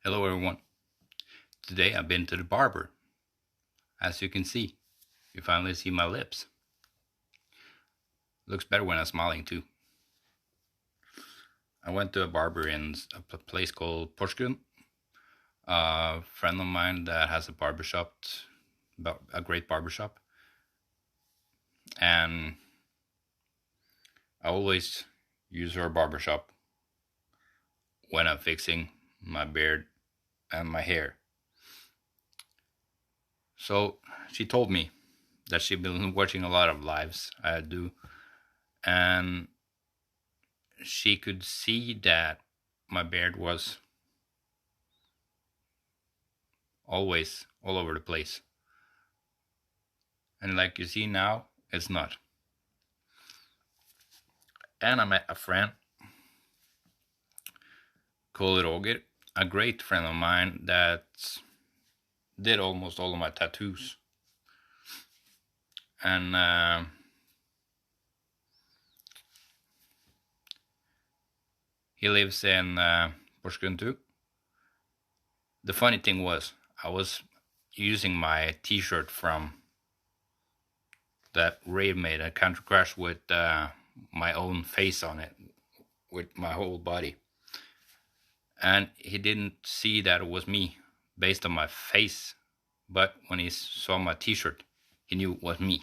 Hello everyone. Today I've been to the barber. As you can see, you finally see my lips. Looks better when I'm smiling too. I went to a barber in a place called Porsgrunn. A friend of mine that has a barbershop, a great barbershop. And I always use her barbershop when I'm fixing my beard and my hair. So she told me that she'd been watching a lot of lives I do, and she could see that my beard was always all over the place. And like you see now, it's not. And I met a friend called Roger, a great friend of mine that did almost all of my tattoos. And he lives in Porsgrunn too. The funny thing was, I was using my t-shirt from that Ray made, a country crush with my own face on it, with my whole body. And he didn't see that it was me based on my face, but when he saw my t-shirt, he knew it was me.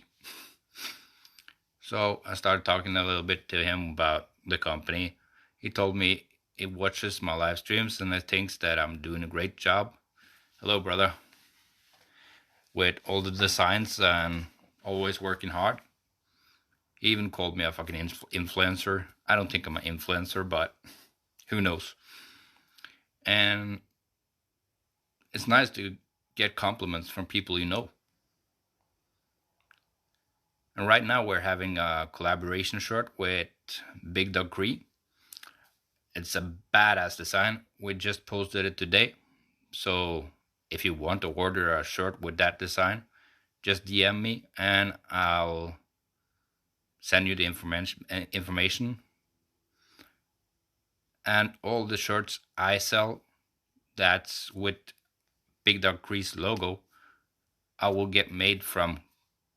So I started talking a little bit to him about the company. He told me he watches my live streams and he thinks that I'm doing a great job. Hello, brother. With all the designs and always working hard. He even called me a fucking influencer. I don't think I'm an influencer, but who knows. And it's nice to get compliments from people you know. And right now we're having a collaboration shirt with Big Dog Cree. It's a badass design. We just posted it today. So if you want to order a shirt with that design, just DM me and I'll send you the information. And all the shirts I sell that's with Big Dog Cree's logo, I will get made from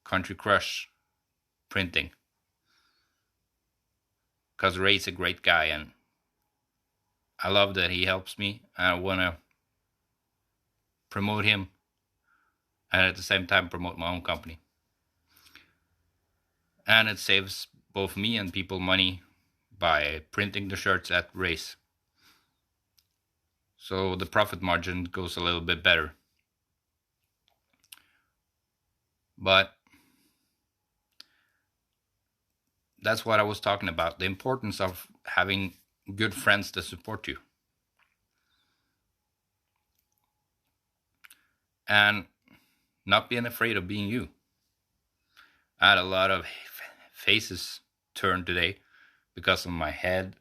Country Crush printing. Because Ray's a great guy and I love that he helps me. I want to promote him and at the same time promote my own company. And it saves both me and people money by printing the shirts at Ray's. So the profit margin goes a little bit better. But that's what I was talking about, the importance of having good friends to support you. And not being afraid of being you. I had a lot of faces turned today because of my head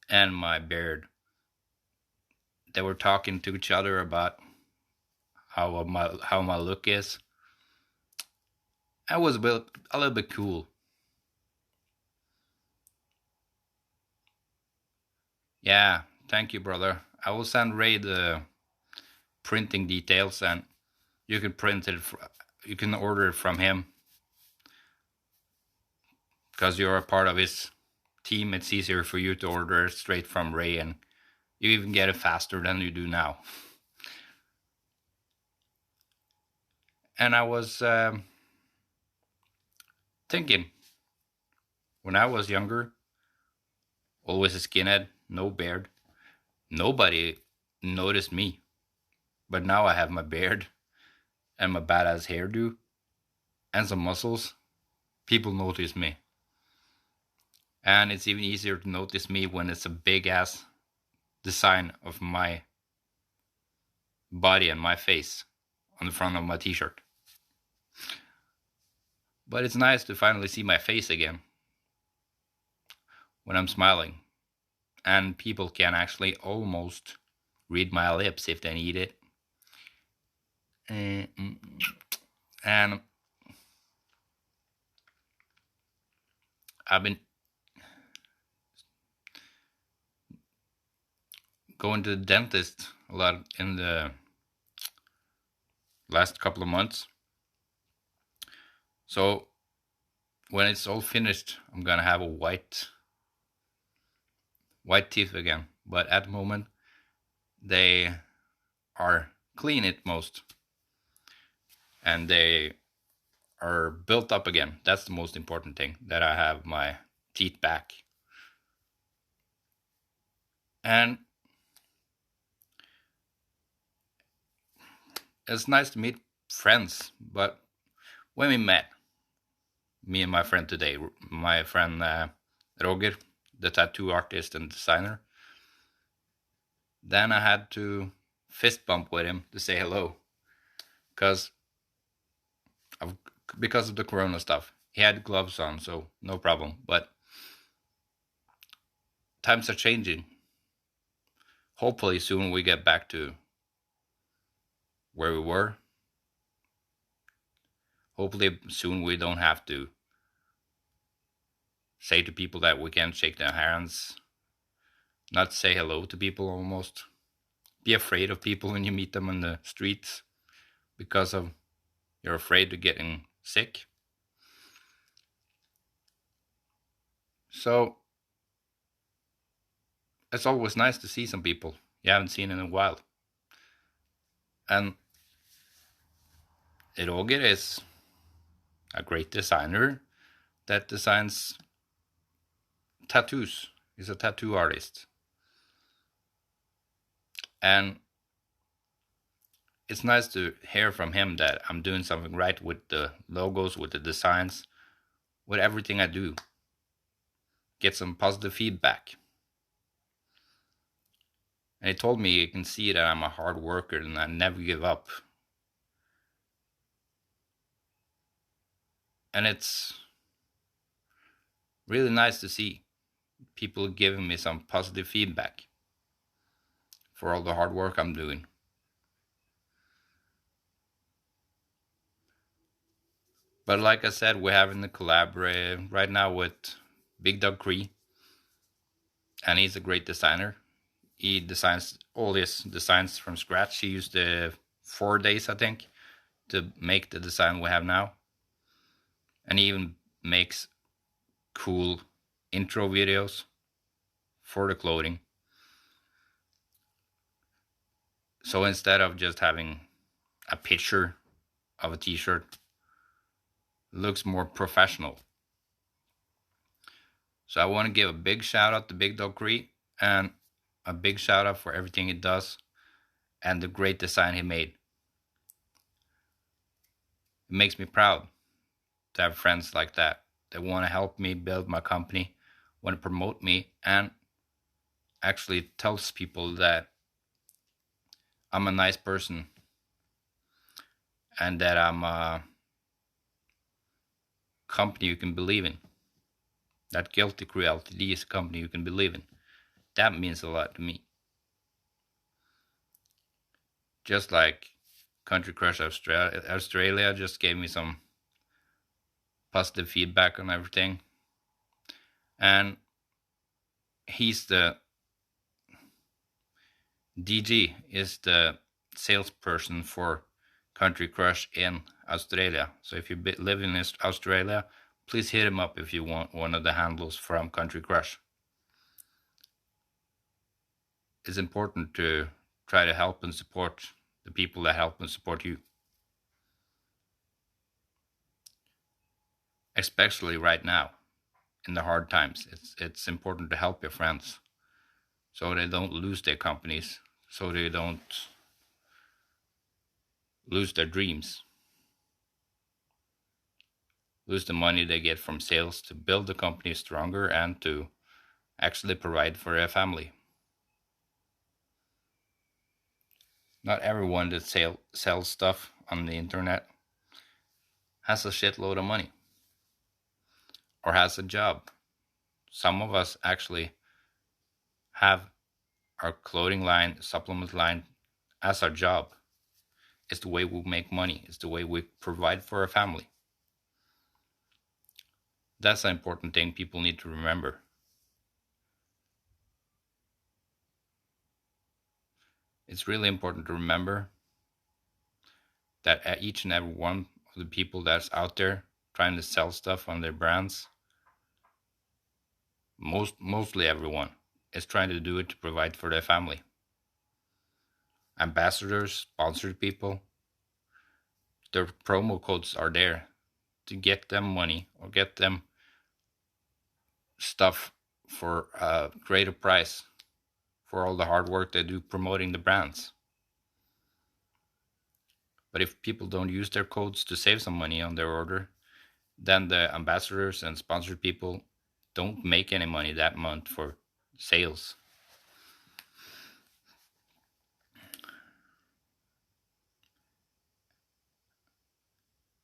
and my beard. They were talking to each other about how my look is. It was a little bit cool. Yeah, thank you, brother. I will send Ray the printing details, and you can print it. You can order it from him because you're a part of his team. It's easier for you to order straight from Ray, and you even get it faster than you do now. And I was thinking, when I was younger, always a skinhead, no beard, nobody noticed me. But now I have my beard and my badass hairdo and some muscles. People notice me. And it's even easier to notice me when it's a big ass design of my body and my face on the front of my t-shirt. But it's nice to finally see my face again when I'm smiling. And people can actually almost read my lips if they need it. And I've been going to the dentist a lot in the last couple of months. So when it's all finished, I'm gonna have a white teeth again. But at the moment, they are clean at most, and they are built up again. That's the most important thing, that I have my teeth back. And it's nice to meet friends, but when we met, me and my friend today, my friend Roger, the tattoo artist and designer, then I had to fist bump with him to say hello, because of the corona stuff. He had gloves on, so no problem. But times are changing. Hopefully soon we get back to where we were. Hopefully soon we don't have to say to people that we can't shake their hands, not say hello to people almost, be afraid of people when you meet them on the streets because of you're afraid of getting sick. So it's always nice to see some people you haven't seen in a while. And Roger is a great designer that designs tattoos. He's a tattoo artist. And it's nice to hear from him that I'm doing something right with the logos, with the designs, with everything I do. Get some positive feedback. And he told me you can see that I'm a hard worker and I never give up. And it's really nice to see people giving me some positive feedback for all the hard work I'm doing. But like I said, we're having to collaborate right now with Big Dog Cree, and he's a great designer. He designs all his designs from scratch. He used 4 days, I think, to make the design we have now. And he even makes cool intro videos for the clothing. So instead of just having a picture of a t-shirt, it looks more professional. So I want to give a big shout out to Big Dog Cree, and a big shout out for everything he does and the great design he made. It makes me proud to have friends like that want to help me build my company, want to promote me, and actually tells people that I'm a nice person and that I'm a company you can believe in. That Guilty Crew Ltd is a company you can believe in. That means a lot to me. Just like Country Crush Australia just gave me some positive feedback on everything. And he's the DG, is the salesperson for Country Crush in Australia. So if you live in Australia, please hit him up if you want one of the handles from Country Crush. It's important to try to help and support the people that help and support you. Especially right now, in the hard times. It's important to help your friends so they don't lose their companies, so they don't lose their dreams, lose the money they get from sales to build the company stronger and to actually provide for their family. Not everyone that sells stuff on the internet has a shitload of money or has a job. Some of us actually have our clothing line, supplement line as our job. It's the way we make money. It's the way we provide for our family. That's an important thing people need to remember. It's really important to remember that each and every one of the people that's out there trying to sell stuff on their brands, mostly everyone, is trying to do it to provide for their family. Ambassadors, sponsored people, their promo codes are there to get them money or get them stuff for a greater price for all the hard work they do promoting the brands. But if people don't use their codes to save some money on their order, then the ambassadors and sponsored people don't make any money that month for sales.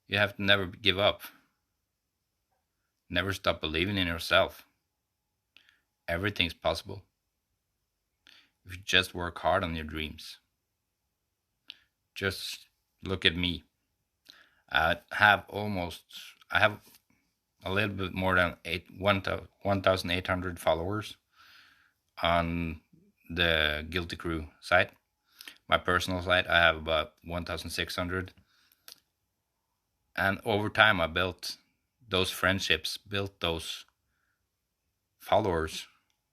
You have to never give up. Never stop believing in yourself. Everything's possible if you just work hard on your dreams. Just look at me. I have a little bit more than 1,800 followers on the Guilty Crew site. My personal site, I have about 1,600. And over time, I built those friendships, built those followers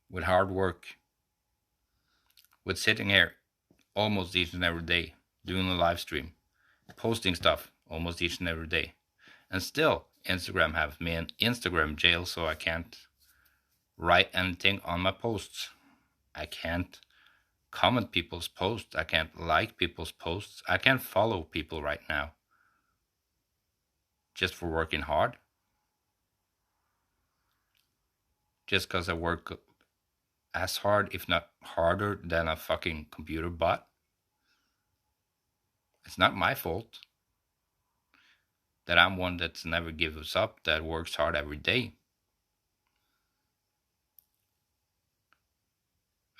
with hard work, with sitting here almost each and every day, doing a live stream, posting stuff almost each and every day. And still, Instagram has me in Instagram jail, so I can't write anything on my posts. I can't comment people's posts. I can't like people's posts. I can't follow people right now just for working hard. Just because I work as hard, if not harder, than a fucking computer bot. It's not my fault that I'm one that's never gives up, that works hard every day.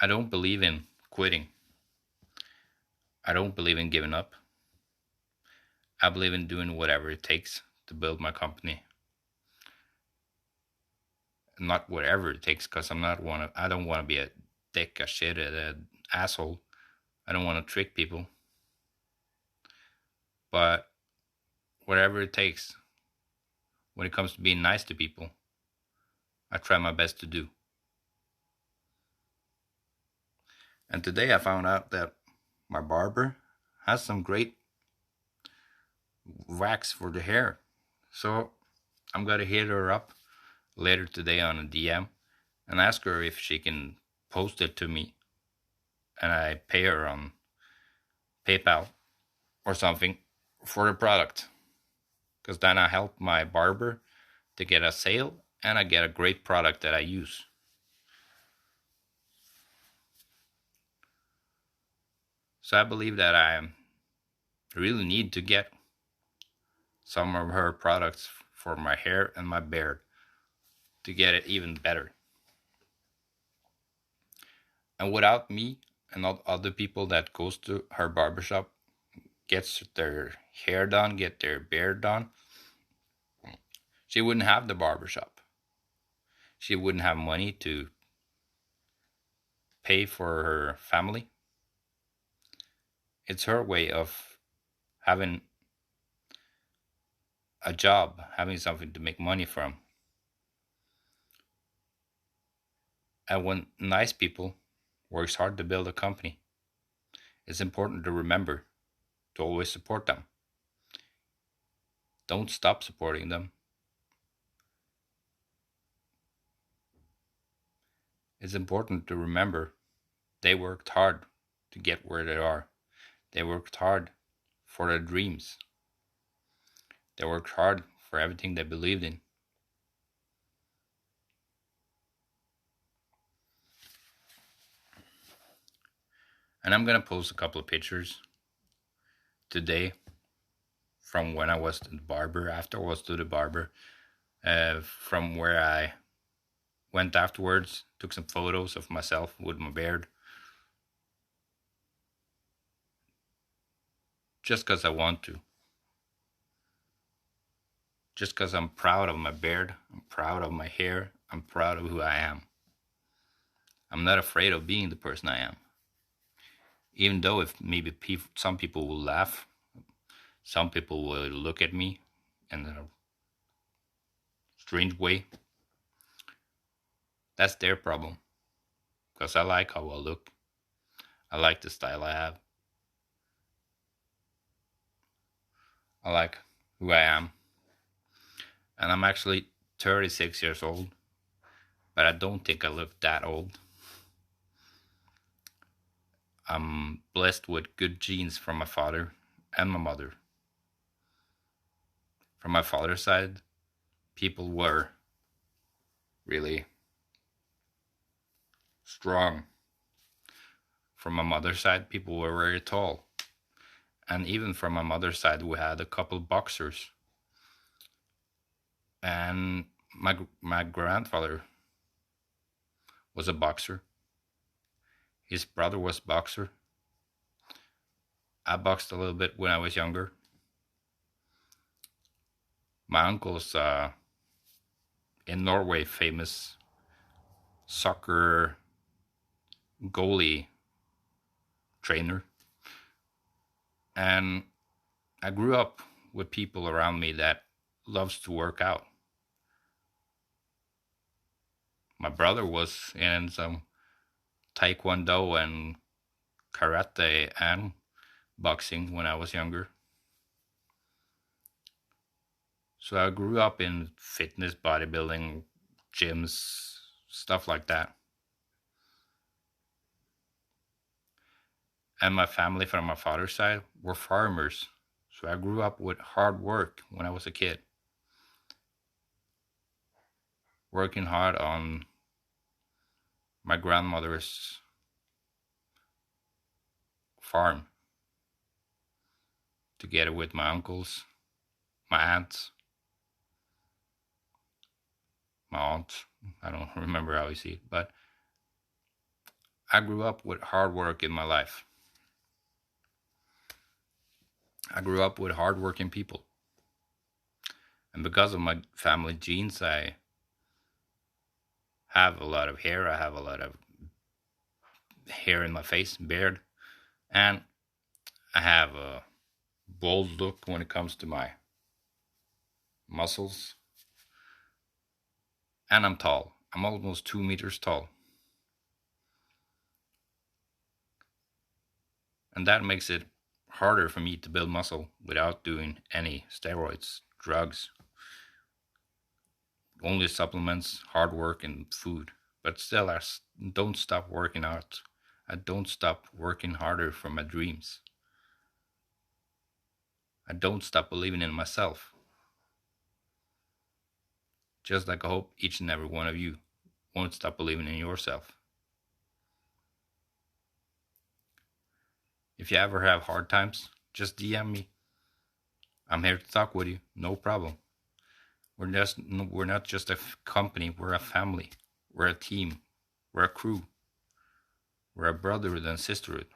I don't believe in quitting. I don't believe in giving up. I believe in doing whatever it takes to build my company. Not whatever it takes, because I don't want to be a dick, a shit, an asshole. I don't want to trick people. But whatever it takes, when it comes to being nice to people, I try my best to do. And today I found out that my barber has some great wax for the hair. So I'm gonna hit her up later today on a DM and ask her if she can post it to me, and I pay her on PayPal or something for the product. Because then I help my barber to get a sale and I get a great product that I use. So I believe that I really need to get some of her products for my hair and my beard to get it even better. And without me and all other people that goes to her barbershop, gets their hair done, get their beard done, she wouldn't have the barbershop. She wouldn't have money to pay for her family. It's her way of having a job, having something to make money from. And when nice people works hard to build a company, it's important to remember to always support them. Don't stop supporting them. It's important to remember they worked hard to get where they are. They worked hard for their dreams. They worked hard for everything they believed in. And I'm gonna post a couple of pictures today from when I was to the barber, after I was to the barber, from where I went afterwards, took some photos of myself with my beard. Just because I want to. Just because I'm proud of my beard, I'm proud of my hair, I'm proud of who I am. I'm not afraid of being the person I am. Even though if maybe some people will laugh, some people will look at me in a strange way. That's their problem. Because I like how I look. I like the style I have. I like who I am. And I'm actually 36 years old, but I don't think I look that old. I'm blessed with good genes from my father and my mother. From my father's side, people were really strong. From my mother's side, people were very tall. And even from my mother's side, we had a couple boxers. And my grandfather was a boxer. His brother was a boxer. I boxed a little bit when I was younger. My uncle's in Norway famous soccer goalie trainer. And I grew up with people around me that loves to work out. My brother was in some taekwondo and karate and boxing when I was younger. So I grew up in fitness, bodybuilding, gyms, stuff like that. And my family from my father's side were farmers. So I grew up with hard work when I was a kid, working hard on my grandmother's farm together with my uncles, my aunts, my aunt. I don't remember how you see it, but I grew up with hard work in my life. I grew up with hardworking people. And because of my family genes, I have a lot of hair. I have a lot of hair in my face, beard, and I have a bold look when it comes to my muscles. And I'm tall. I'm almost 2 meters tall. And that makes it harder for me to build muscle without doing any steroids, drugs, only supplements, hard work, and food. But still, I don't stop working out. I don't stop working harder for my dreams. I don't stop believing in myself. Just like I hope each and every one of you won't stop believing in yourself. If you ever have hard times, just DM me. I'm here to talk with you, no problem. We're not just a company, we're a family. We're a team. We're a crew. We're a brotherhood and sisterhood.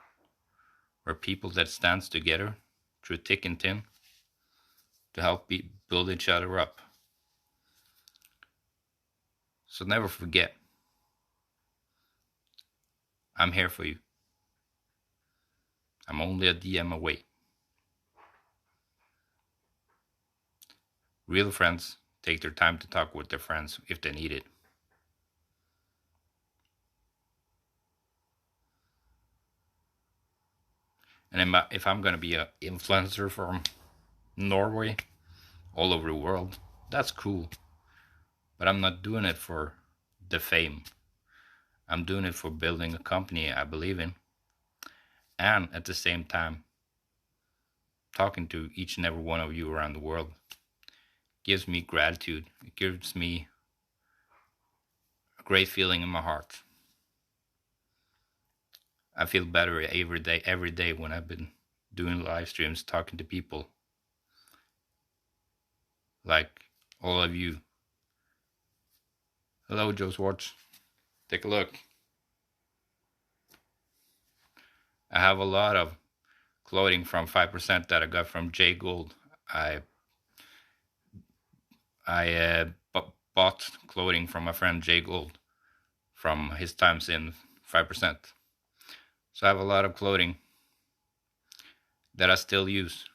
We're people that stands together through thick and thin to help build each other up. So never forget, I'm here for you. I'm only a DM away. Real friends take their time to talk with their friends if they need it. And if I'm going to be an influencer from Norway all over the world, that's cool. But I'm not doing it for the fame. I'm doing it for building a company I believe in. And at the same time, talking to each and every one of you around the world gives me gratitude. It gives me a great feeling in my heart. I feel better every day when I've been doing live streams, talking to people like all of you. Hello, Joe Swartz. Take a look. I have a lot of clothing from 5% that I got from Jay Gold. I bought clothing from my friend Jay Gold from his times in 5%. So I have a lot of clothing that I still use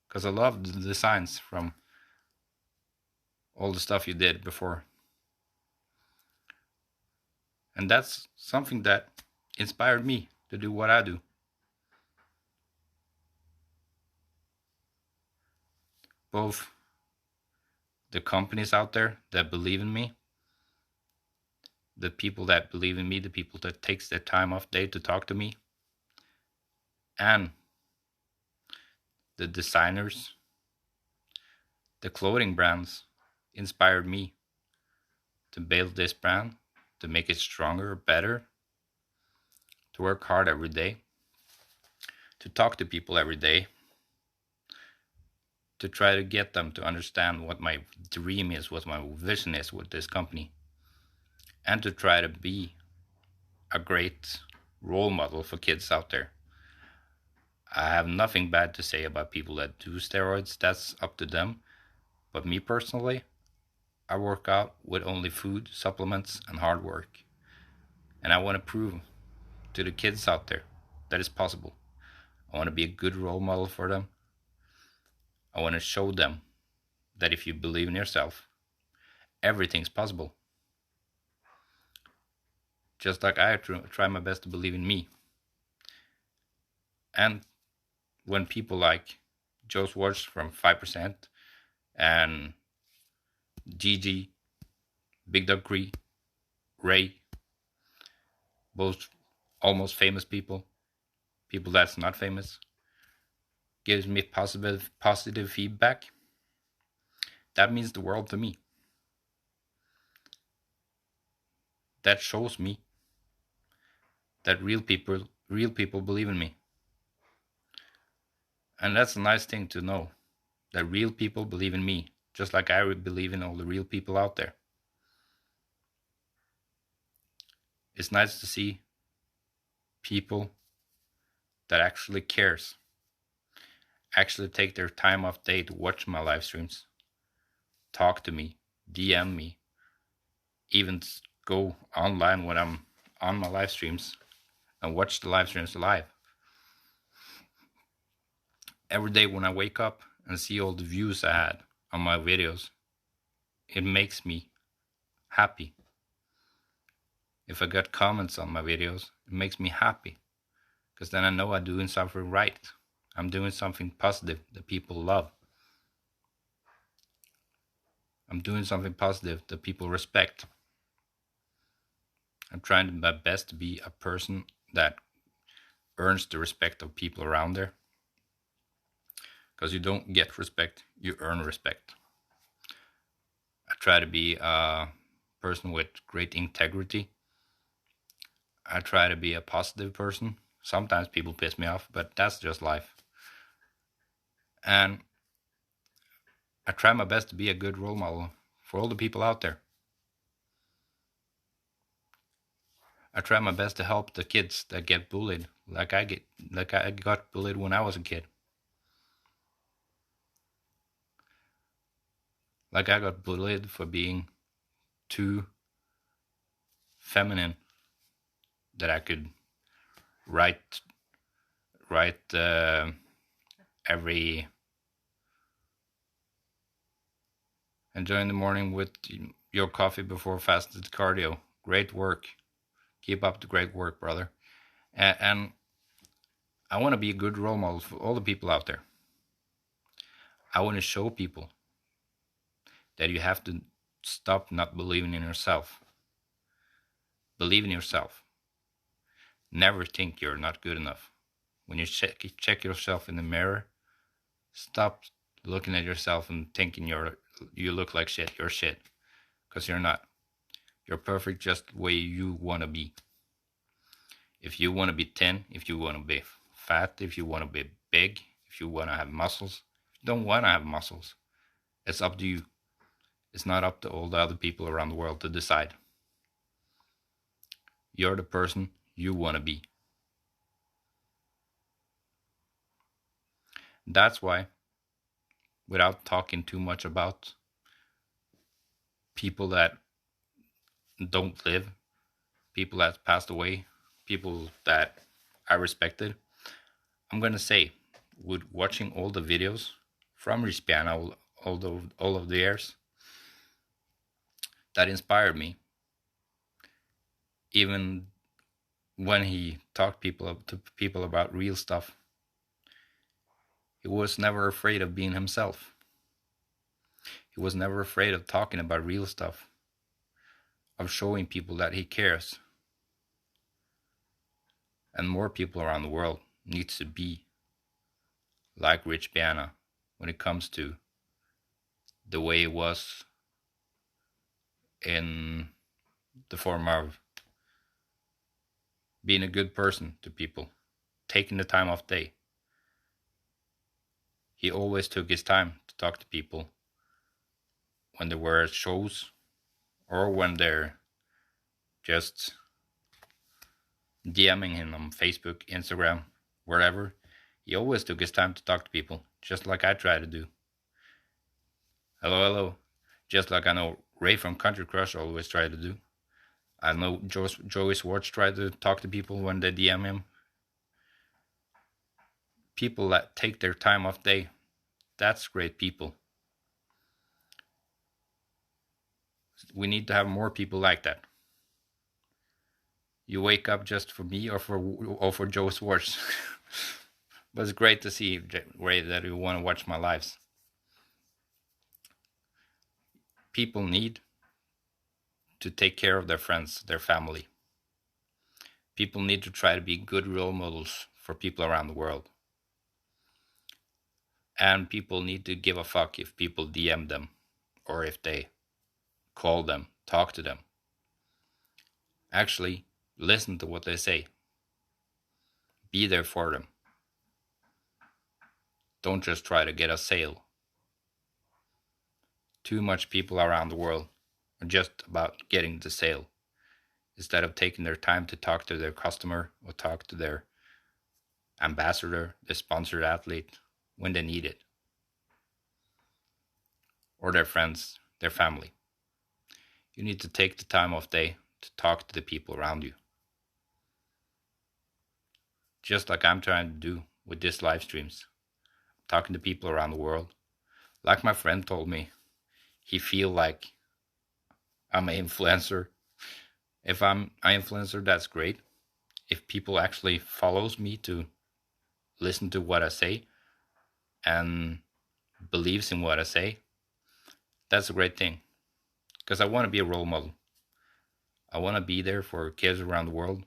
because I love the designs from all the stuff you did before. And that's something that inspired me to do what I do. Both the companies out there that believe in me, the people that believe in me, the people that takes their time off day to talk to me, and the designers, the clothing brands inspired me to build this brand, to make it stronger, better, to work hard every day, to talk to people every day, to try to get them to understand what my dream is, what my vision is with this company, and to try to be a great role model for kids out there. I have nothing bad to say about people that do steroids, that's up to them. But me personally, I work out with only food, supplements, and hard work. And I want to prove to the kids out there that it's possible. I want to be a good role model for them. I want to show them that if you believe in yourself, everything's possible. Just like I try my best to believe in me. And when people like Joe Schwartz from 5% and Gigi, Big Dog Cree, Ray, both almost famous people, people that's not famous, gives me positive feedback, that means the world to me. That shows me that real people believe in me. And that's a nice thing to know, that real people believe in me, just like I believe in all the real people out there. It's nice to see people that actually cares, actually take their time off day to watch my live streams, talk to me, DM me, even go online when I'm on my live streams and watch the live streams live. Every day when I wake up and see all the views I had on my videos, it makes me happy. If I got comments on my videos, it makes me happy, because then I know I'm doing something right. I'm doing something positive that people love. I'm doing something positive that people respect. I'm trying my best to be a person that earns the respect of people around there. Because you don't get respect, you earn respect. I try to be a person with great integrity. I try to be a positive person. Sometimes people piss me off, but that's just life. And I try my best to be a good role model for all the people out there. I try my best to help the kids that get bullied, like I got bullied when I was a kid. Like I got bullied for being too feminine, that I could write every enjoy in the morning with your coffee before fasted cardio. Great work. Keep up the great work, brother. And I want to be a good role model for all the people out there. I want to show people that you have to stop not believing in yourself. Believe in yourself. Never think you're not good enough. When you check yourself in the mirror, stop looking at yourself and thinking you look like shit. You're shit, because you're not. You're perfect just the way you want to be. If you want to be thin, if you want to be fat, if you want to be big, if you want to have muscles, if you don't want to have muscles, it's up to you. It's not up to all the other people around the world to decide. You're the person you want to be. That's why, without talking too much about people that don't live, people that passed away, people that I respected, I'm going to say with watching all the videos from Rich Piana all of the years that inspired me. Even when he talked to people about real stuff, he was never afraid of being himself. He was never afraid of talking about real stuff, of showing people that he cares. And more people around the world needs to be like Rich Piana when it comes to the way it was in the form of being a good person to people, taking the time off day. He always took his time to talk to people when they were at shows or when they're just DMing him on Facebook, Instagram, wherever. He always took his time to talk to people, just like I try to do. Hello, hello. Just like I know Ray from Country Crush always tried to do. I know Joey Swartz tried to talk to people when they DM him. People that take their time off day, that's great people. We need to have more people like that. You wake up just for me or for Joe Swartz. But it's great to see, Ray, that you want to watch my lives. People need to take care of their friends, their family. People need to try to be good role models for people around the world. And people need to give a fuck if people DM them or if they call them, talk to them. Actually, listen to what they say. Be there for them. Don't just try to get a sale. Too much people around the world are just about getting the sale instead of taking their time to talk to their customer or talk to their ambassador, the sponsored athlete, when they need it, or their friends, their family. You need to take the time off day to talk to the people around you. Just like I'm trying to do with these live streams, talking to people around the world. Like my friend told me, he feel like I'm an influencer. If I'm an influencer, that's great. If people actually follows me to listen to what I say and believes in what I say, that's a great thing. Because I want to be a role model. I want to be there for kids around the world.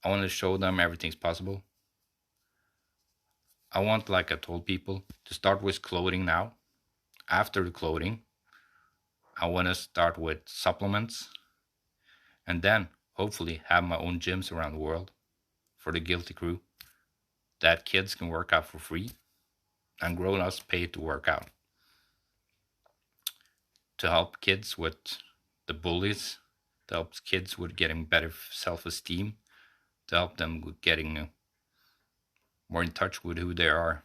I want to show them everything's possible. I want, like I told people, to start with clothing now. After the clothing, I want to start with supplements. And then, hopefully, have my own gyms around the world for the Guilty Crew that kids can work out for free and grown-ups pay to work out. To help kids with the bullies, to help kids with getting better self-esteem, to help them with getting more in touch with who they are,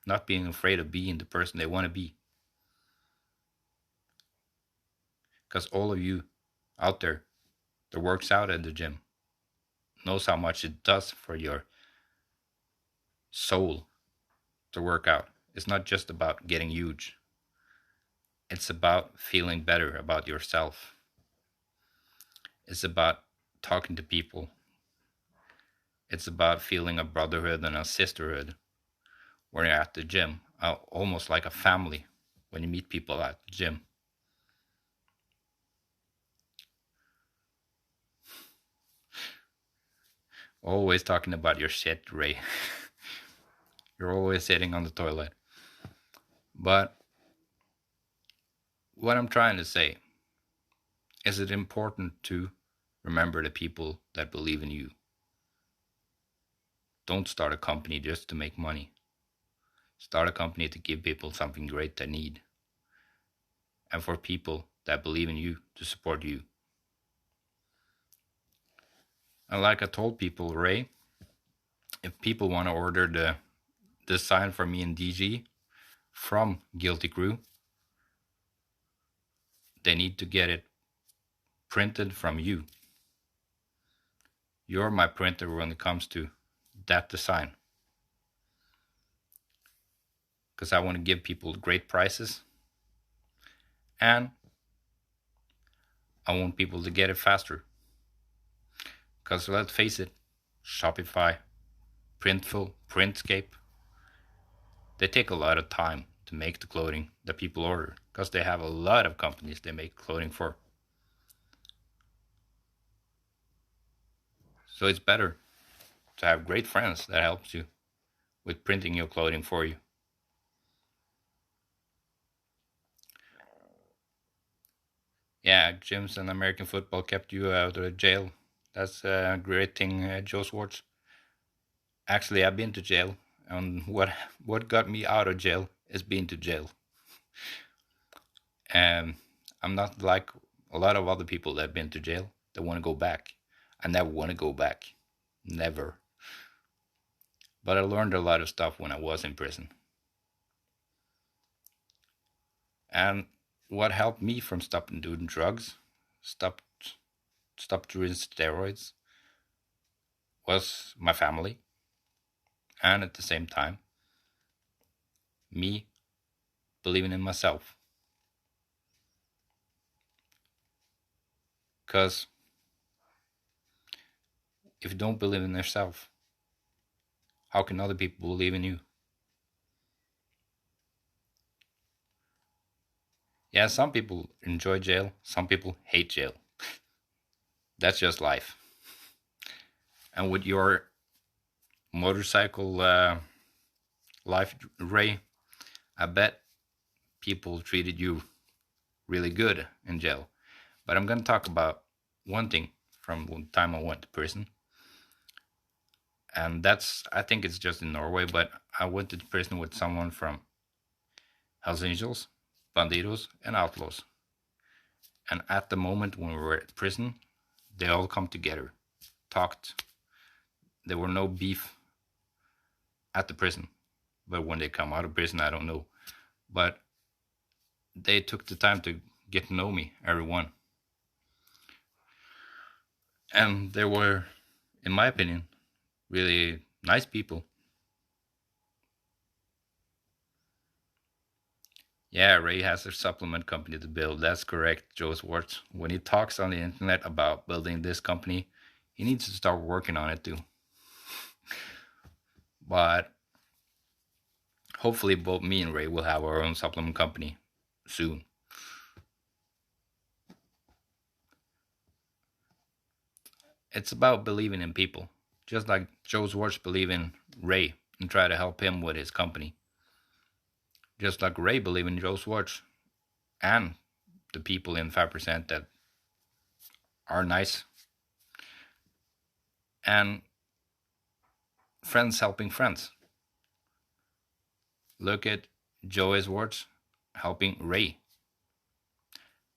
not being afraid of being the person they want to be. Because all of you out there that works out at the gym knows how much it does for your soul to work out. It's not just about getting huge. It's about feeling better about yourself. It's about talking to people. It's about feeling a brotherhood and a sisterhood when you're at the gym, almost like a family when you meet people at the gym. Always talking about your shit, Ray. You're always sitting on the toilet. But what I'm trying to say is it important to remember the people that believe in you. Don't start a company just to make money. Start a company to give people something great they need. And for people that believe in you to support you. And like I told people, Ray, if people want to order the design for me and DG from Guilty Crew, they need to get it printed from you. You're my printer when it comes to that design. because I want to give people great prices, and I want people to get it faster. Because let's face it, Shopify, Printful, Printscape, they take a lot of time to make the clothing that people order because they have a lot of companies they make clothing for. So it's better to have great friends that helps you with printing your clothing for you. Yeah, gyms and American football kept you out of jail. That's a great thing, Joe Swartz. Actually, I've been to jail, and what got me out of jail is being to jail. And I'm not like a lot of other people that have been to jail that want to go back. I never want to go back, never. But I learned a lot of stuff when I was in prison. And what helped me from stopping doing drugs, stopped stopped doing steroids, was my family, and at the same time, me believing in myself. Because if you don't believe in yourself, how can other people believe in you? Yeah, some people enjoy jail, some people hate jail. That's just life. And with your motorcycle life, Ray, I bet people treated you really good in jail. But I'm going to talk about one thing from the time I went to prison. And I think it's just in Norway, but I went to prison with someone from Hells Angels, Bandidos, and Outlaws. And at the moment when we were at prison, they all come together, talked. There were no beef at the prison. But when they come out of prison, I don't know. But they took the time to get to know me, everyone. And they were, in my opinion, really nice people. Yeah, Ray has a supplement company to build. That's correct, Joe Swartz. When he talks on the internet about building this company, he needs to start working on it too. But hopefully both me and Ray will have our own supplement company soon. It's about believing in people. Just like Joe Swartz believe in Ray and try to help him with his company. Just like Ray believe in Joe Swartz and the people in 5% that are nice. And friends helping friends. Look at Joe Swartz helping Ray.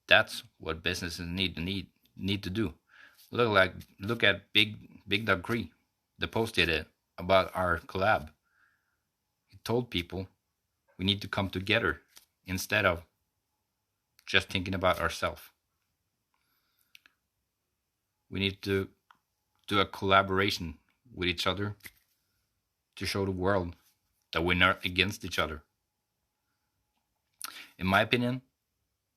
That's what businesses need to do. Look at Big Dog Cree, the post he did about our collab. He told people we need to come together instead of just thinking about ourselves. We need to do a collaboration with each other to show the world that we're not against each other. In my opinion,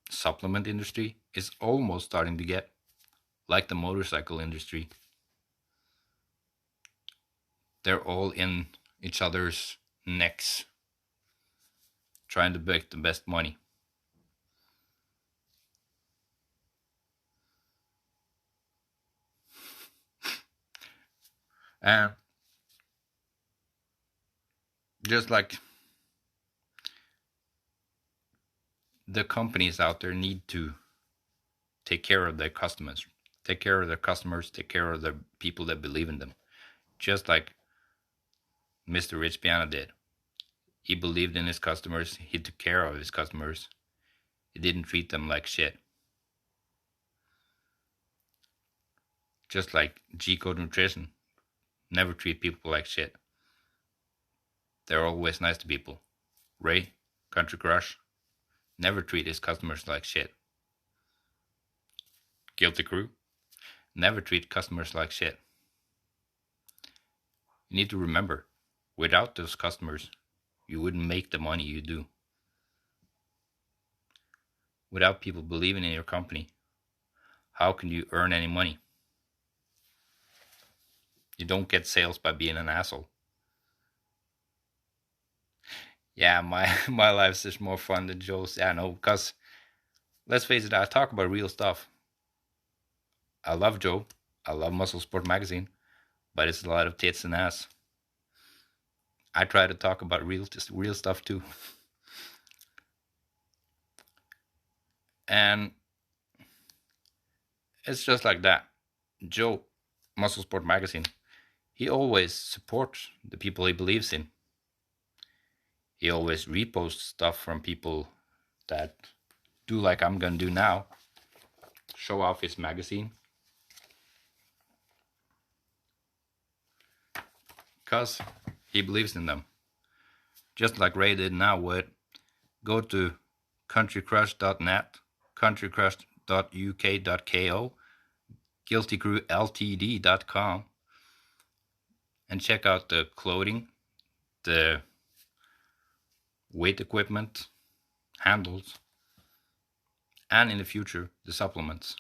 the supplement industry is almost starting to get like the motorcycle industry. They're all in each other's necks, trying to make the best money. And just like the companies out there need to take care of their customers, take care of their customers, take care of the people that believe in them. Just like Mr. Rich Piana did. He believed in his customers, he took care of his customers, he didn't treat them like shit. Just like G Code Nutrition, never treat people like shit. They're always nice to people. Ray, Country Crush, never treat his customers like shit. Guilty Crew, never treat customers like shit. You need to remember, without those customers, You wouldn't make the money you do. Without people believing in your company, how can you earn any money? You don't get sales by being an asshole. Yeah, my my life's just more fun than Joe's. Yeah, no, because let's face it, I talk about real stuff. I love Joe. I love Muscle Sport Magazine, but it's a lot of tits and ass. I try to talk about real stuff too. And it's just like that. Joe, Muscle Sport Magazine, he always supports the people he believes in. He always reposts stuff from people that do like I'm gonna do now, show off his magazine. Because he believes in them. Just like Ray did now with go to countrycrush.net, countrycrush.uk.ko, guiltycrewltd.com, and check out the clothing, the weight equipment, handles, and in the future, the supplements.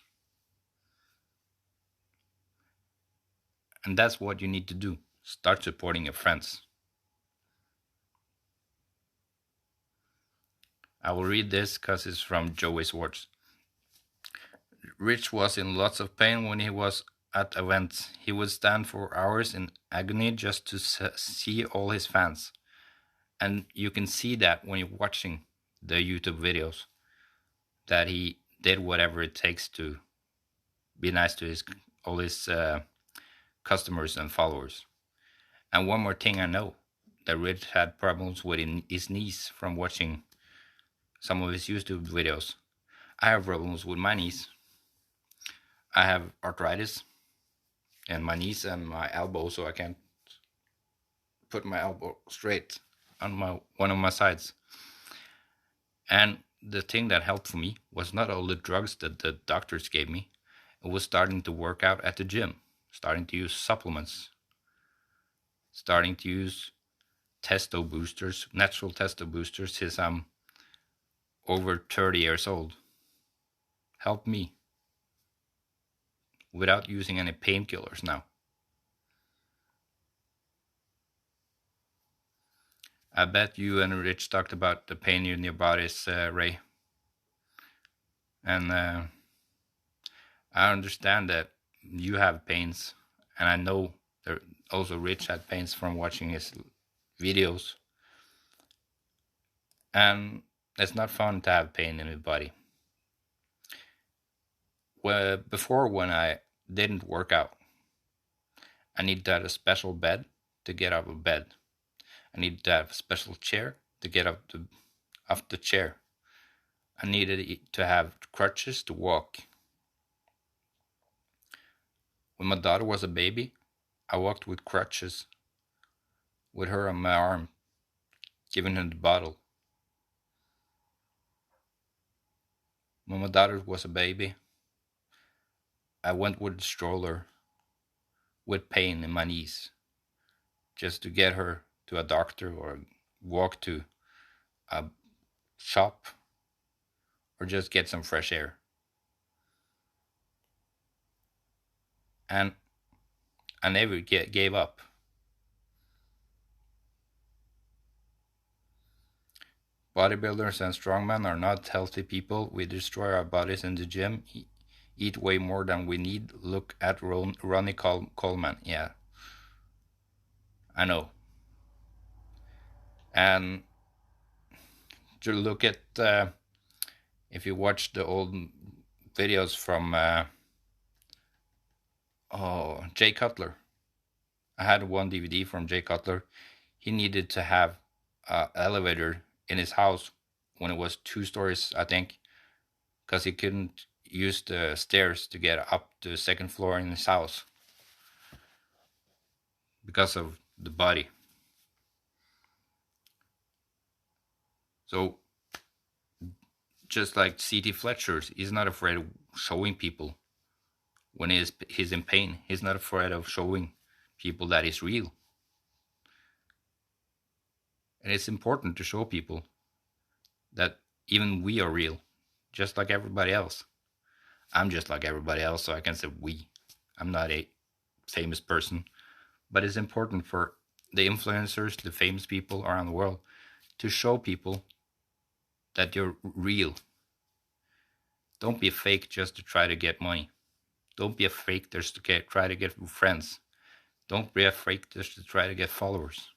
And that's what you need to do. Start supporting your friends. I will read this because it's from Joey's words. Rich was in lots of pain when he was at events. He would stand for hours in agony just to see all his fans. And you can see that when you're watching the YouTube videos, that he did whatever it takes to be nice to all his customers and followers. And one more thing I know, that Rich had problems with his knees from watching some of his YouTube videos. I have problems with my knees. I have arthritis in my knees and my elbow, so I can't put my elbow straight on one of my sides. And the thing that helped for me was not all the drugs that the doctors gave me. It was starting to work out at the gym, starting to use supplements, starting to use testo boosters, natural testo boosters, since I'm over 30 years old. Help me without using any painkillers now. I bet you and Rich talked about the pain in your bodies, Ray. And I understand that you have pains, and I know that also Rich had pains from watching his videos. And it's not fun to have pain in your body. Before, when I didn't work out, I needed to have a special bed to get out of bed. I needed to have a special chair to get up off the chair. I needed to have crutches to walk. When my daughter was a baby, I walked with crutches, with her on my arm, giving her the bottle. When my daughter was a baby, I went with the stroller with pain in my knees, just to get her to a doctor or walk to a shop or just get some fresh air. And I never gave up. Bodybuilders and strongmen are not healthy people. We destroy our bodies in the gym, eat way more than we need. Look at Ronnie Coleman. Yeah, I know. And to look at, if you watch the old videos from Jay Cutler. I had one DVD from Jay Cutler. He needed to have an elevator in his house when it was 2 stories, I think, because he couldn't use the stairs to get up to the second floor in his house because of the body. So, just like C.T. Fletcher, he's not afraid of showing people when he's in pain. He's not afraid of showing people that he's real. And it's important to show people that even we are real, just like everybody else. I'm just like everybody else, so I can say we. I'm not a famous person, but it's important for the influencers, the famous people around the world, to show people that you're real. Don't be a fake just to try to get money. Don't be a fake just to try to get friends. Don't be a fake just to try to get followers.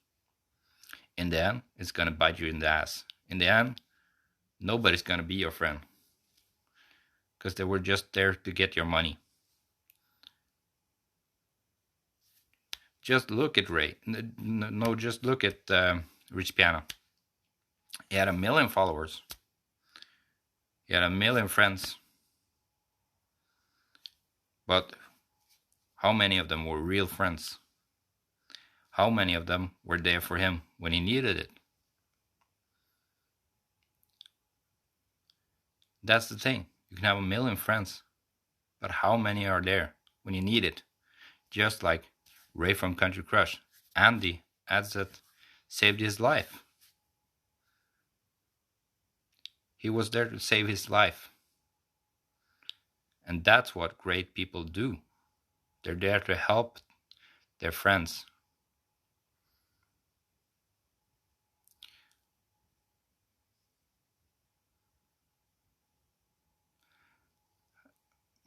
In the end, it's gonna bite you in the ass. In the end, nobody's gonna be your friend because they were just there to get your money. Just look at Ray. No, just look at Rich Piano. He had 1 million followers. He had 1 million friends. But how many of them were real friends? How many of them were there for him when he needed it? That's the thing. You can have 1 million friends, but how many are there when you need it? Just like Ray from Country Crush. Andy adds that saved his life. He was there to save his life. And that's what great people do. They're there to help their friends.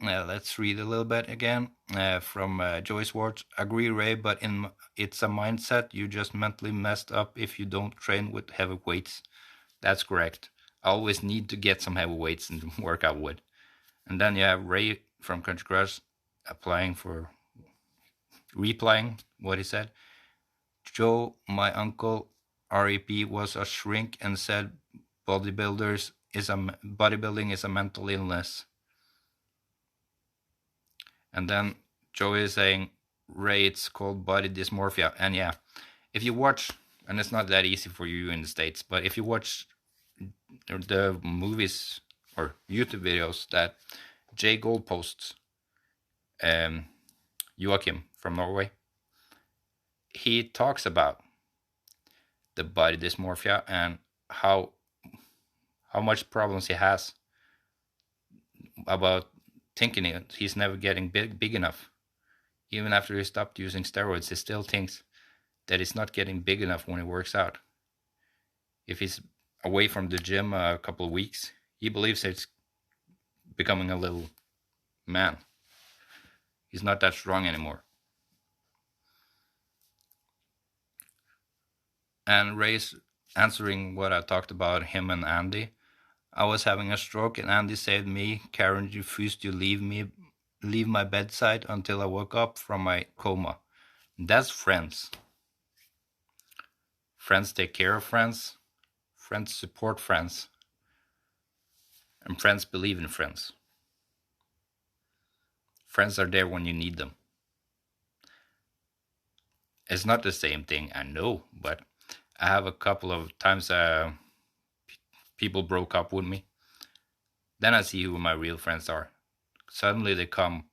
Let's read a little bit again from Joyce Ward. Agree, Ray, but it's a mindset. You just mentally messed up if you don't train with heavy weights. That's correct. I always need to get some heavy weights and work out with. And then you have Ray from Country Crush replying what he said. Joe, my uncle REP was a shrink and said bodybuilding is a mental illness. And then Joey is saying, Ray, it's called body dysmorphia. And yeah, if you watch, and it's not that easy for you in the States, but if you watch the movies or YouTube videos that Jay Gold posts, Joachim from Norway, he talks about the body dysmorphia and how much problems he has about thinking he's never getting big enough. Even after he stopped using steroids, he still thinks that he's not getting big enough when he works out. If he's away from the gym a couple of weeks, he believes he's becoming a little man. He's not that strong anymore. And Ray's answering what I talked about him and Andy. I was having a stroke and Andy saved me. Karen refused to leave my bedside until I woke up from my coma. That's friends. Friends take care of friends. Friends support friends. And friends believe in friends. Friends are there when you need them. It's not the same thing, I know, but I have a couple of times people broke up with me. Then I see who my real friends are. Suddenly they come.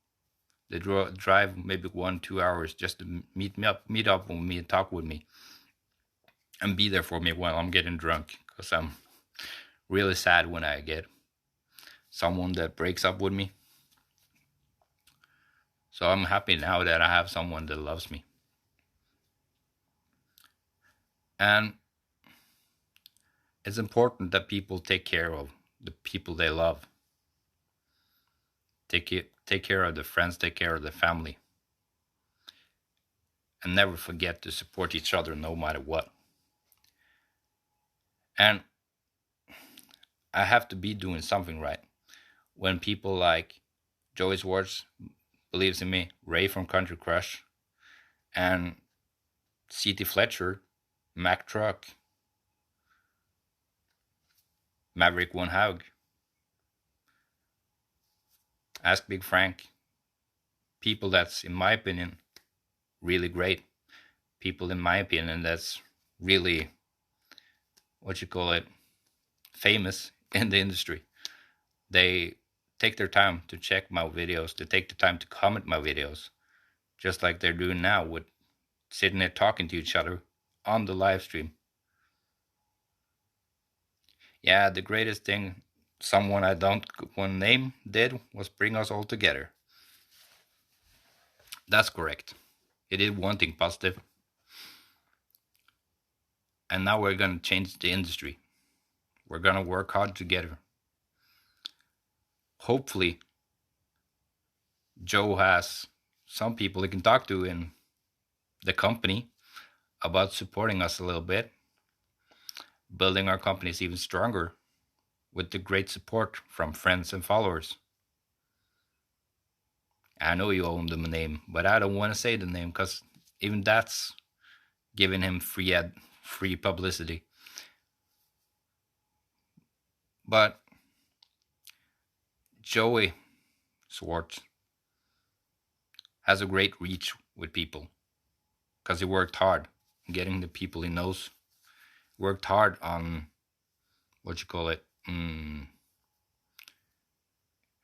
They drive maybe 1-2 hours just to meet up with me and talk with me. And be there for me while I'm getting drunk. Because I'm really sad when I get someone that breaks up with me. So I'm happy now that I have someone that loves me. And it's important that people take care of the people they love. Take care of the friends, take care of the family. And never forget to support each other no matter what. And I have to be doing something right. When people like Joey Swartz believes in me, Ray from Country Crush, and C.T. Fletcher, Mac Truck, Maverick One Haug, Ask Big Frank, people that's, in my opinion, really great. People, in my opinion, that's really, famous in the industry. They take their time to check my videos, they take the time to comment my videos, just like they're doing now with sitting there talking to each other on the live stream. Yeah, the greatest thing someone I don't want to name did was bring us all together. That's correct. He did one thing positive, and now we're gonna change the industry. We're gonna work hard together. Hopefully, Joe has some people he can talk to in the company about supporting us a little bit, building our companies even stronger with the great support from friends and followers. I know you own them a name, but I don't want to say the name because even that's giving him free publicity. But Joey Swartz has a great reach with people because he worked hard getting the people he knows. Worked hard on what you call it.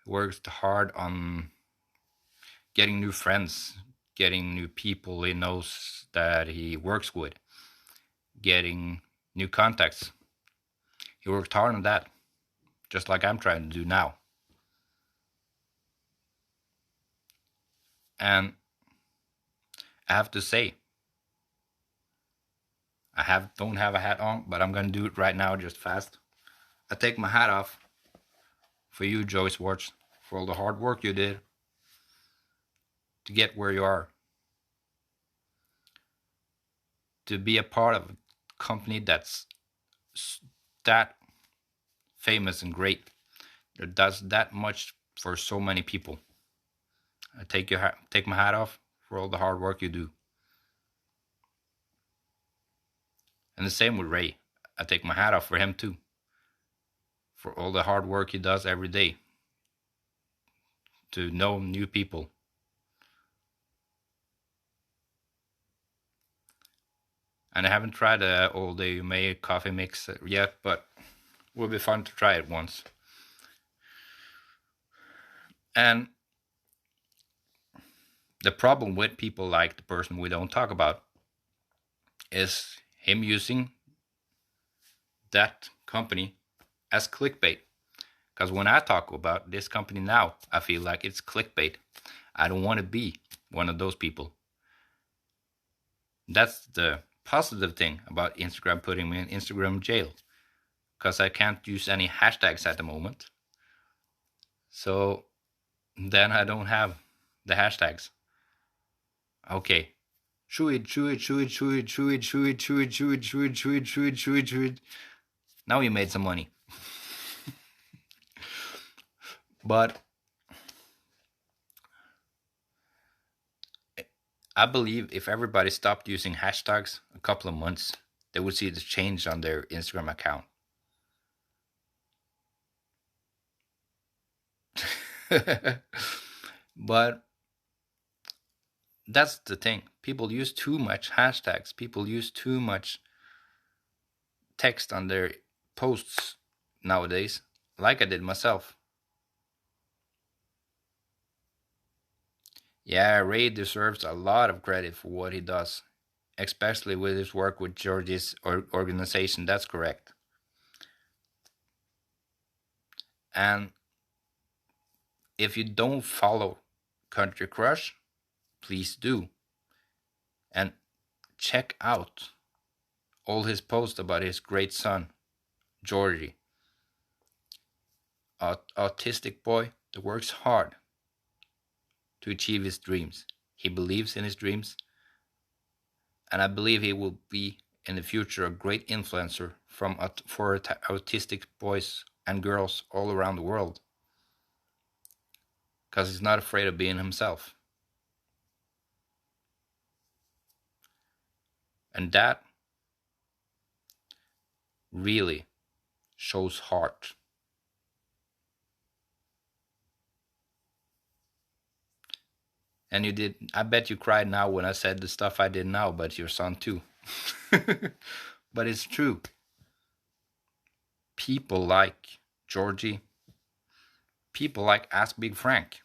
Worked hard on getting new friends, getting new people he knows that he works with, getting new contacts. He worked hard on that, just like I'm trying to do now. And I have to say, I don't have a hat on, but I'm gonna do it right now, just fast. I take my hat off for you, Joey Swartz, for all the hard work you did to get where you are, to be a part of a company that's that famous and great, that does that much for so many people. I take my hat off for all the hard work you do. And the same with Ray. I take my hat off for him too, for all the hard work he does every day to know new people. And I haven't tried the all day made coffee mix yet, but it will be fun to try it once. And the problem with people like the person we don't talk about is him using that company as clickbait. Because when I talk about this company now, I feel like it's clickbait. I don't want to be one of those people. That's the positive thing about Instagram putting me in Instagram jail. Because I can't use any hashtags at the moment. So then I don't have the hashtags. Okay. Chew it, chew it, chew it, chew it, chew it, chew it, chew it, chew it, chew it, chew it, chew it, chew it, chew it. Now you made some money. But I believe if everybody stopped using hashtags a couple of months, they would see the change on their Instagram account. But that's the thing. People use too much hashtags. People use too much text on their posts nowadays, like I did myself. Yeah, Ray deserves a lot of credit for what he does, especially with his work with George's organization. That's correct. And if you don't follow Country Crush, please do. And check out all his posts about his great son, Georgie. Autistic boy that works hard to achieve his dreams. He believes in his dreams, and I believe he will be in the future a great influencer for autistic boys and girls all around the world, because he's not afraid of being himself. And that really shows heart. And you did, I bet you cried now when I said the stuff I did now, but your son too. But it's true. People like Georgie, people like Ask Big Frank,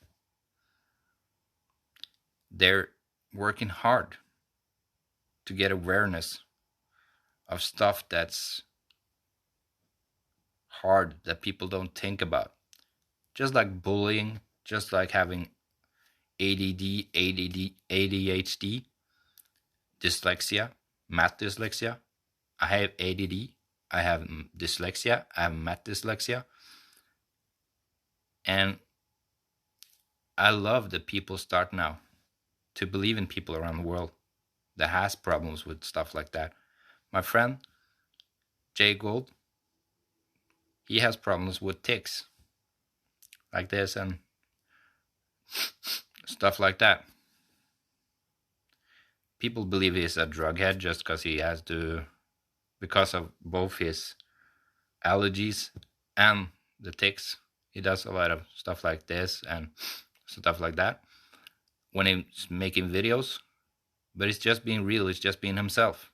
they're working hard to get awareness of stuff that's hard that people don't think about. Just like bullying, just like having ADHD, dyslexia, math dyslexia. I have ADD, I have dyslexia, I have math dyslexia, and I love that people start now to believe in people around the world that has problems with stuff like that. My friend Jay Gold, he has problems with tics like this and stuff like that. People believe he's a drug head just because he has to, because of both his allergies and the tics. He does a lot of stuff like this and stuff like that when he's making videos, but it's just being real, it's just being himself.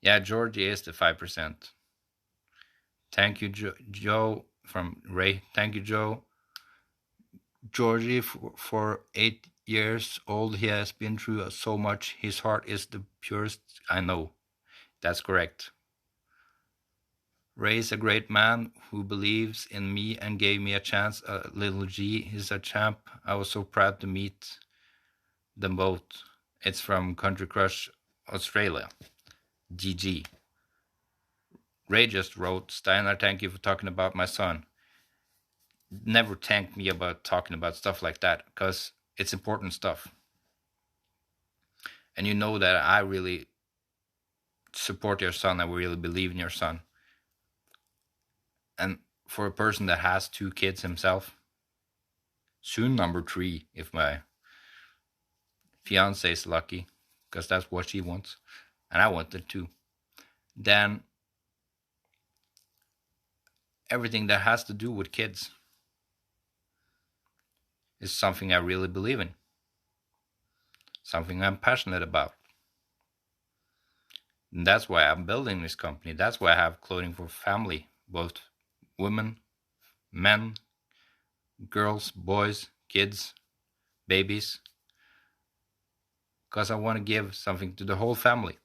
Yeah, Georgie is the 5%. Thank you, Joe from Ray. Thank you, Joe. Georgie, for 8 years old, he has been through so much. His heart is the purest. I know. That's correct. Ray is a great man who believes in me and gave me a chance. Little G is a champ. I was so proud to meet them both. It's from Country Crush, Australia. GG. Ray just wrote, Steiner, thank you for talking about my son. Never thank me about talking about stuff like that, because it's important stuff. And you know that I really support your son. I really believe in your son. And for a person that has 2 kids himself, soon number 3, if my fiance is lucky, because that's what she wants, and I want it too, then everything that has to do with kids is something I really believe in, something I'm passionate about. And that's why I'm building this company. That's why I have clothing for family, both women, men, girls, boys, kids, babies, because I want to give something to the whole family.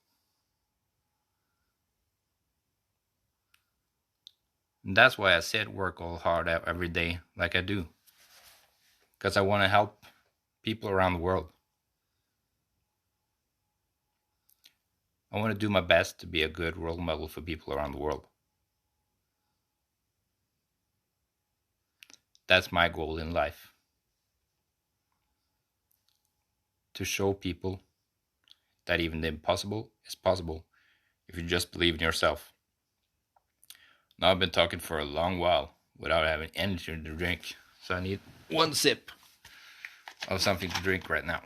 And that's why I sit work all hard every day like I do, because I want to help people around the world. I want to do my best to be a good role model for people around the world. That's my goal in life. To show people that even the impossible is possible if you just believe in yourself. Now I've been talking for a long while without having anything to drink, so I need one sip of something to drink right now.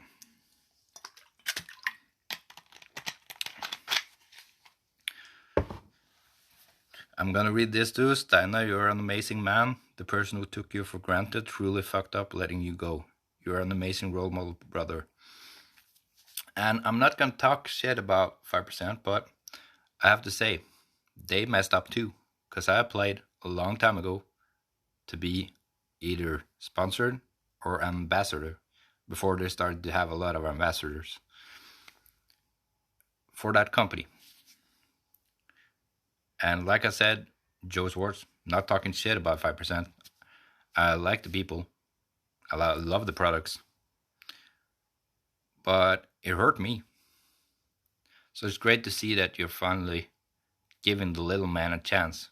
I'm gonna read this too. Steiner, you're an amazing man. The person who took you for granted truly fucked up letting you go. You're an amazing role model, brother. And I'm not gonna talk shit about 5%, but I have to say, they messed up too. Because I applied a long time ago to be either sponsored or ambassador before they started to have a lot of ambassadors for that company. And like I said, Joe Schwartz, not talking shit about 5%. I like the people. I love the products. But it hurt me. So it's great to see that you're finally giving the little man a chance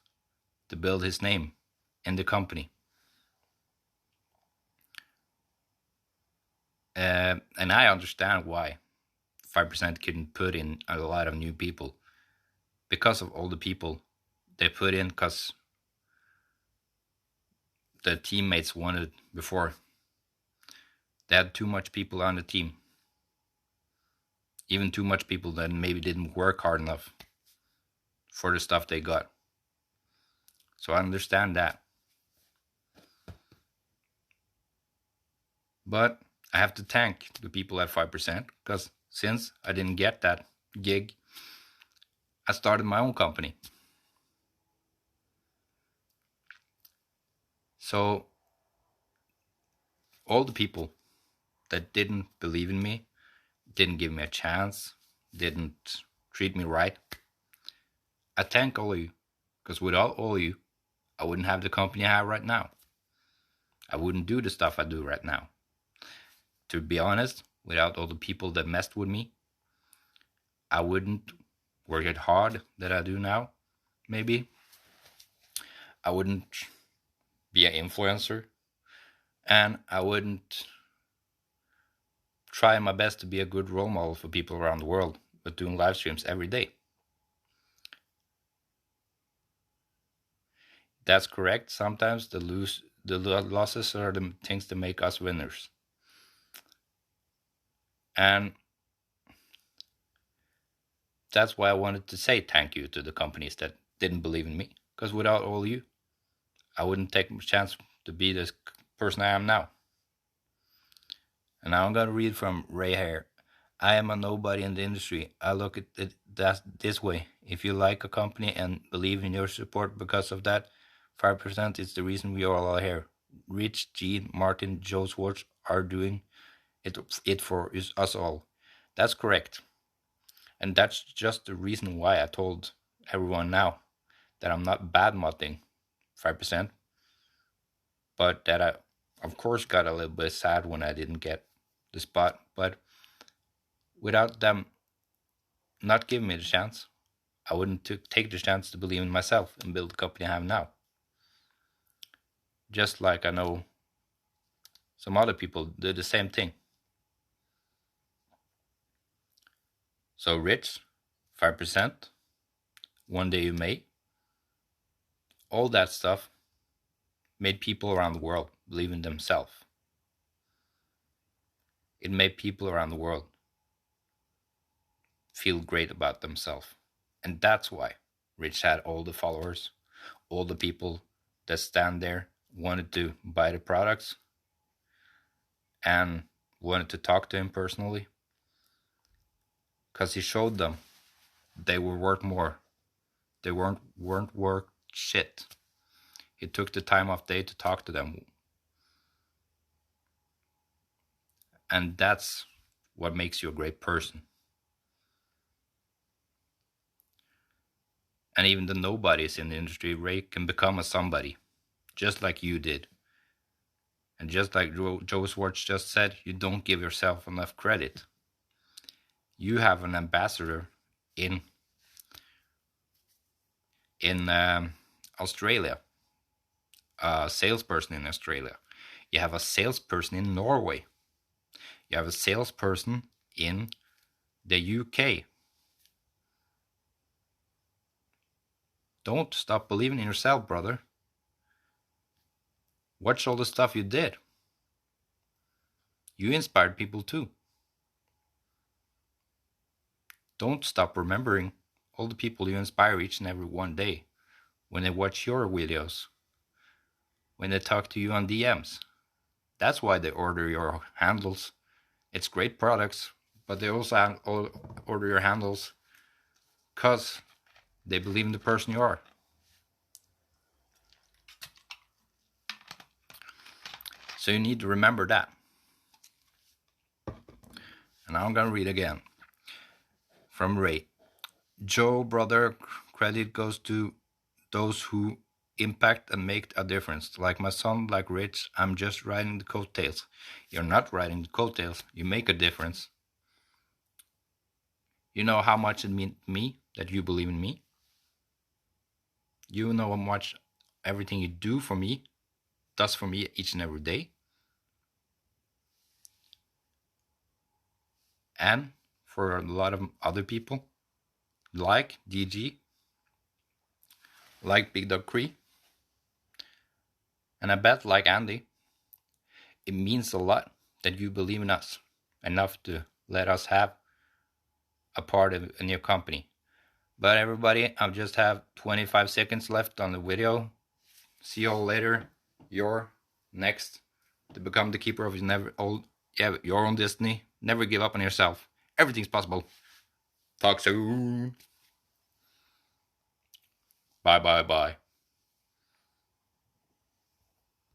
to build his name in the company. And I understand why 5% couldn't put in a lot of new people, because of all the people they put in, because the teammates wanted before. They had too much people on the team. Even too much people that maybe didn't work hard enough for the stuff they got. So I understand that. But I have to thank the people at 5%, because since I didn't get that gig, I started my own company. So all the people that didn't believe in me, didn't give me a chance, didn't treat me right, I thank all of you. Because without all of you, I wouldn't have the company I have right now. I wouldn't do the stuff I do right now. To be honest, without all the people that messed with me, I wouldn't work as hard that I do now, maybe. I wouldn't be an influencer, and I wouldn't try my best to be a good role model for people around the world, but doing live streams every day. That's correct. Sometimes the losses are the things that make us winners. And that's why I wanted to say thank you to the companies that didn't believe in me. Because without all you, I wouldn't take a chance to be this person I am now. And now I'm going to read from Ray Hare. I am a nobody in the industry. I look at it this way. If you like a company and believe in your support because of that, 5% is the reason we all are here. Rich, Gene, Martin, Joe Schwartz are doing it for us all. That's correct. And that's just the reason why I told everyone now that I'm not bad mouthing 5%, but that I, of course, got a little bit sad when I didn't get the spot. But without them not giving me the chance, I wouldn't take the chance to believe in myself and build the company I have now. Just like I know some other people did the same thing. So Rich, 5%, One Day You May, all that stuff made people around the world believe in themselves. It made people around the world feel great about themselves. And that's why Rich had all the followers, all the people that stand there, wanted to buy the products, and wanted to talk to him personally. Because he showed them they were worth more. They weren't worth shit. He took the time off day to talk to them. And that's what makes you a great person. And even the nobodies in the industry, Ray, can become a somebody, just like you did. And just like Joe Schwartz just said, you don't give yourself enough credit. You have an ambassador in Australia, a salesperson in Australia. You have a salesperson in Norway. You have a salesperson in the UK. Don't stop believing in yourself, brother. Watch all the stuff you did. You inspired people too. Don't stop remembering all the people you inspire each and every one day when they watch your videos, when they talk to you on DMs. That's why they order your handles. It's great products, but they also order your handles because they believe in the person you are. So you need to remember that. And now I'm going to read again. From Ray. Joe, brother, credit goes to those who impact and make a difference. Like my son, like Rich, I'm just riding the coattails. You're not riding the coattails. You make a difference. You know how much it means to me that you believe in me. You know how much everything you do for me does for me each and every day. And for a lot of other people, like DG, like Big Dog Cree, and I bet like Andy, it means a lot that you believe in us enough to let us have a part in your company. But everybody, I just have 25 seconds left on the video. See you all later. You're next to become the keeper of your own destiny. Never give up on yourself. Everything's possible. Talk soon. Bye.